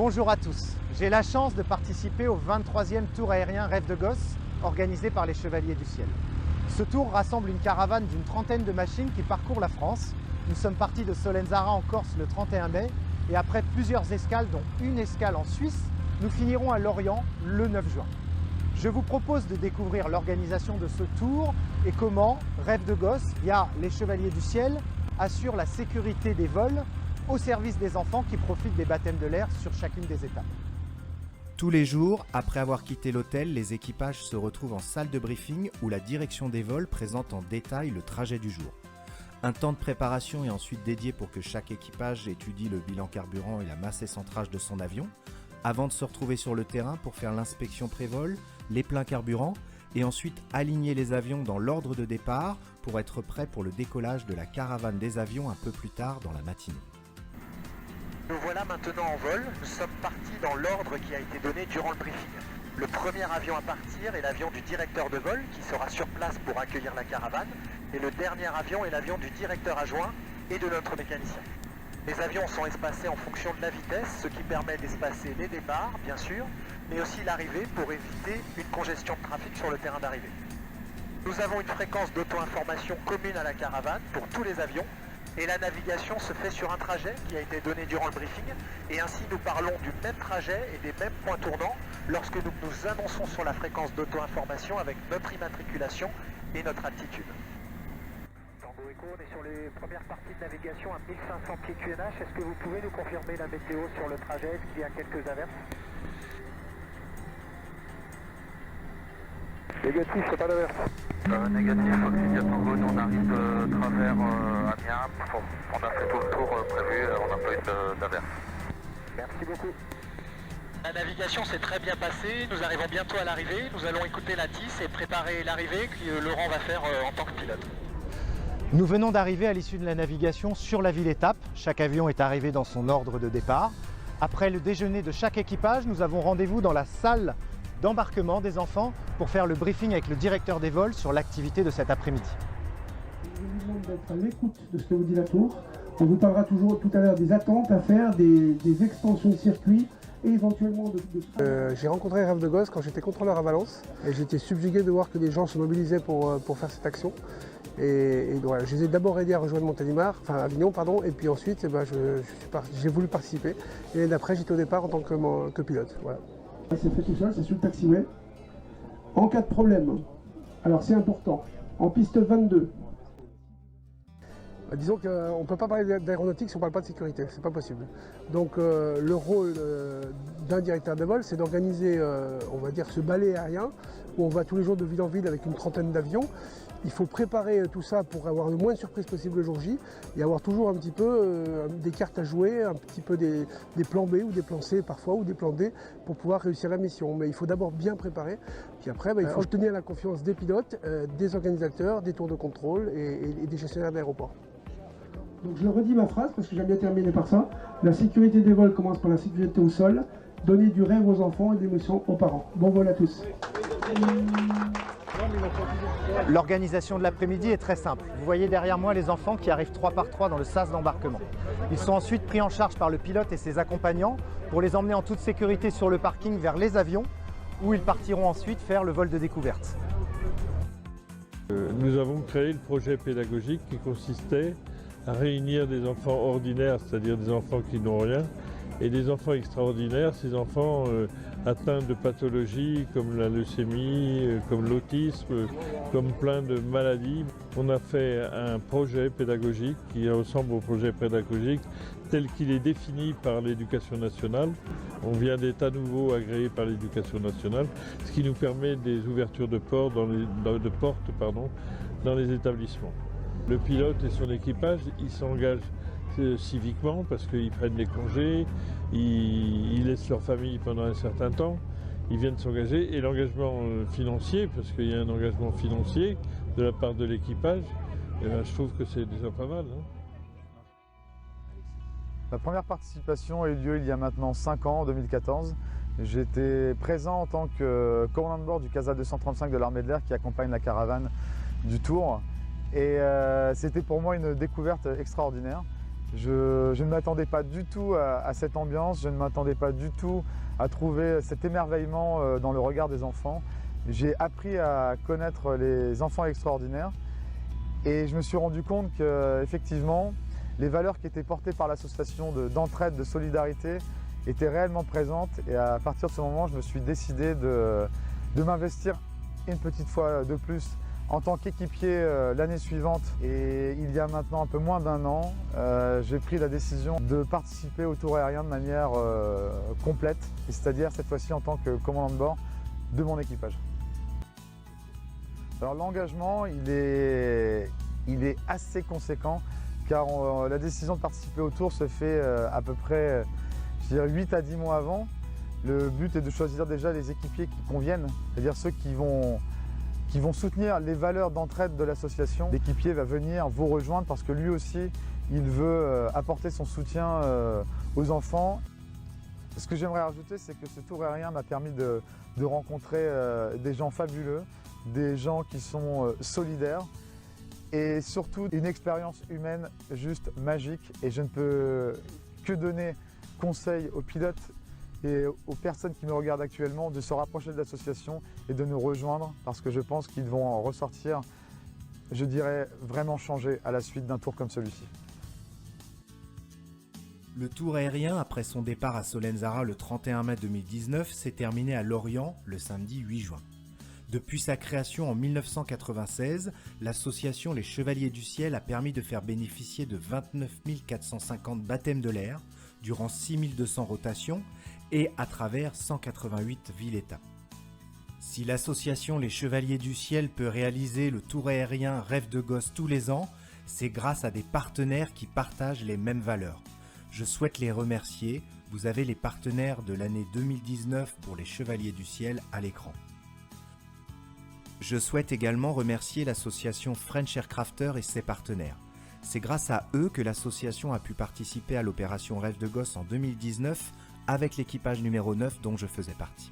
Bonjour à tous, j'ai la chance de participer au 23e tour aérien Rêve de Gosse organisé par les Chevaliers du Ciel. Ce tour rassemble une caravane d'une trentaine de machines qui parcourt la France. Nous sommes partis de Solenzara en Corse le 31 mai et après plusieurs escales, dont une escale en Suisse, nous finirons à Lorient le 9 juin. Je vous propose de découvrir l'organisation de ce tour et comment Rêve de Gosse, via les Chevaliers du Ciel, assure la sécurité des vols au service des enfants qui profitent des baptêmes de l'air sur chacune des étapes. Tous les jours, après avoir quitté l'hôtel, les équipages se retrouvent en salle de briefing où la direction des vols présente en détail le trajet du jour. Un temps de préparation est ensuite dédié pour que chaque équipage étudie le bilan carburant et la masse et centrage de son avion, avant de se retrouver sur le terrain pour faire l'inspection pré-vol, les pleins carburant et ensuite aligner les avions dans l'ordre de départ pour être prêt pour le décollage de la caravane des avions un peu plus tard dans la matinée. Nous voilà maintenant en vol. Nous sommes partis dans l'ordre qui a été donné durant le briefing. Le premier avion à partir est l'avion du directeur de vol qui sera sur place pour accueillir la caravane. Et le dernier avion est l'avion du directeur adjoint et de notre mécanicien. Les avions sont espacés en fonction de la vitesse, ce qui permet d'espacer les départs, bien sûr, mais aussi l'arrivée pour éviter une congestion de trafic sur le terrain d'arrivée. Nous avons une fréquence d'auto-information commune à la caravane pour tous les avions et la navigation se fait sur un trajet qui a été donné durant le briefing et ainsi nous parlons du même trajet et des mêmes points tournants lorsque nous nous annonçons sur la fréquence d'auto-information avec notre immatriculation et notre altitude. Tango Echo, on est sur les premières parties de navigation à 1500 pieds QNH. Est-ce que vous pouvez nous confirmer la météo sur le trajet? Est-ce qu'il y a quelques averses? Négatif, c'est pas d'averse. Négatif, Oxydia Tango, nous on arrive travers Amiens, on a fait tout le tour prévu, on n'a pas eu d'averse. Merci beaucoup. La navigation s'est très bien passée, nous arrivons bientôt à l'arrivée, nous allons écouter la TIS et préparer l'arrivée que Laurent va faire en tant que pilote. Nous venons d'arriver à l'issue de la navigation sur la ville-étape. Chaque avion est arrivé dans son ordre de départ. Après le déjeuner de chaque équipage, nous avons rendez-vous dans la salle d'embarquement des enfants pour faire le briefing avec le directeur des vols sur l'activité de cet après-midi. Je vous demande d'être à l'écoute de ce que vous dit la tour. On vous parlera toujours tout à l'heure des attentes à faire, des extensions de circuit et éventuellement de... J'ai rencontré Rêve de Gosse quand j'étais contrôleur à Valence et j'étais subjugué de voir que des gens se mobilisaient pour faire cette action. Et voilà, je les ai d'abord aidés à rejoindre Montélimar, enfin Avignon pardon, et puis ensuite j'ai voulu participer. Et l'année d'après j'étais au départ en tant que pilote. Voilà. C'est fait tout seul, c'est sur le taxiway. En cas de problème, alors c'est important, en piste 22. Disons qu'on ne peut pas parler d'aéronautique si on ne parle pas de sécurité, c'est pas possible. Donc le rôle d'un directeur de vol, c'est d'organiser, on va dire, ce balai aérien où on va tous les jours de ville en ville avec une trentaine d'avions. Il faut préparer tout ça pour avoir le moins de surprises possible le jour J et avoir toujours un petit peu des cartes à jouer, un petit peu des plans B ou des plans C parfois ou des plans D pour pouvoir réussir la mission. Mais il faut d'abord bien préparer, puis après il faut obtenir la confiance des pilotes, des organisateurs, des tours de contrôle et des gestionnaires d'aéroport. Donc je redis ma phrase parce que j'aime bien terminer par ça. La sécurité des vols commence par la sécurité au sol. Donner du rêve aux enfants et de l'émotion aux parents. Bon vol à tous. L'organisation de l'après-midi est très simple. Vous voyez derrière moi les enfants qui arrivent 3 par 3 dans le sas d'embarquement. Ils sont ensuite pris en charge par le pilote et ses accompagnants pour les emmener en toute sécurité sur le parking vers les avions où ils partiront ensuite faire le vol de découverte. Nous avons créé le projet pédagogique qui consistait à réunir des enfants ordinaires, c'est-à-dire des enfants qui n'ont rien, et des enfants extraordinaires, ces enfants atteints de pathologies comme la leucémie, comme l'autisme, comme plein de maladies. On a fait un projet pédagogique qui ressemble au projet pédagogique tel qu'il est défini par l'Éducation nationale. On vient d'être à nouveau agréé par l'Éducation nationale, ce qui nous permet des ouvertures de portes dans les établissements. Le pilote et son équipage, ils s'engagent civiquement parce qu'ils prennent des congés, ils laissent leur famille pendant un certain temps, ils viennent s'engager et l'engagement financier, parce qu'il y a un engagement financier de la part de l'équipage, je trouve que c'est déjà pas mal. Hein. Ma première participation a eu lieu il y a maintenant 5 ans, en 2014. J'étais présent en tant que commandant de bord du CASA 235 de l'armée de l'air qui accompagne la caravane du Tour. Et c'était pour moi une découverte extraordinaire Je ne m'attendais pas du tout à cette ambiance, je ne m'attendais pas du tout à trouver cet émerveillement dans le regard des enfants. J'ai appris à connaître les enfants extraordinaires et je me suis rendu compte qu'effectivement, les valeurs qui étaient portées par l'association d'entraide, de solidarité étaient réellement présentes. Et à partir de ce moment, je me suis décidé de m'investir une petite fois de plus en tant qu'équipier l'année suivante. Et il y a maintenant un peu moins d'un an, j'ai pris la décision de participer au tour aérien de manière complète, c'est-à-dire cette fois-ci en tant que commandant de bord de mon équipage. Alors l'engagement, il est assez conséquent car la décision de participer au tour se fait à peu près 8 à 10 mois avant. Le but est de choisir déjà les équipiers qui conviennent, c'est-à-dire ceux qui vont soutenir les valeurs d'entraide de l'association. L'équipier va venir vous rejoindre parce que lui aussi, il veut apporter son soutien aux enfants. Ce que j'aimerais rajouter, c'est que ce tour aérien m'a permis de rencontrer des gens fabuleux, des gens qui sont solidaires et surtout une expérience humaine juste magique. Et je ne peux que donner conseil aux pilotes et aux personnes qui me regardent actuellement de se rapprocher de l'association et de nous rejoindre parce que je pense qu'ils vont en ressortir, je dirais, vraiment changés à la suite d'un tour comme celui-ci. Le tour aérien, après son départ à Solenzara le 31 mai 2019, s'est terminé à Lorient le samedi 8 juin. Depuis sa création en 1996, l'association Les Chevaliers du Ciel a permis de faire bénéficier de 29 450 baptêmes de l'air durant 6200 rotations et à travers 188 villes-États. Si l'association Les Chevaliers du Ciel peut réaliser le tour aérien Rêve de gosse tous les ans, c'est grâce à des partenaires qui partagent les mêmes valeurs. Je souhaite les remercier. Vous avez les partenaires de l'année 2019 pour les Chevaliers du Ciel à l'écran. Je souhaite également remercier l'association French Aircrafter et ses partenaires. C'est grâce à eux que l'association a pu participer à l'opération Rêve de gosse en 2019 avec l'équipage numéro 9 dont je faisais partie.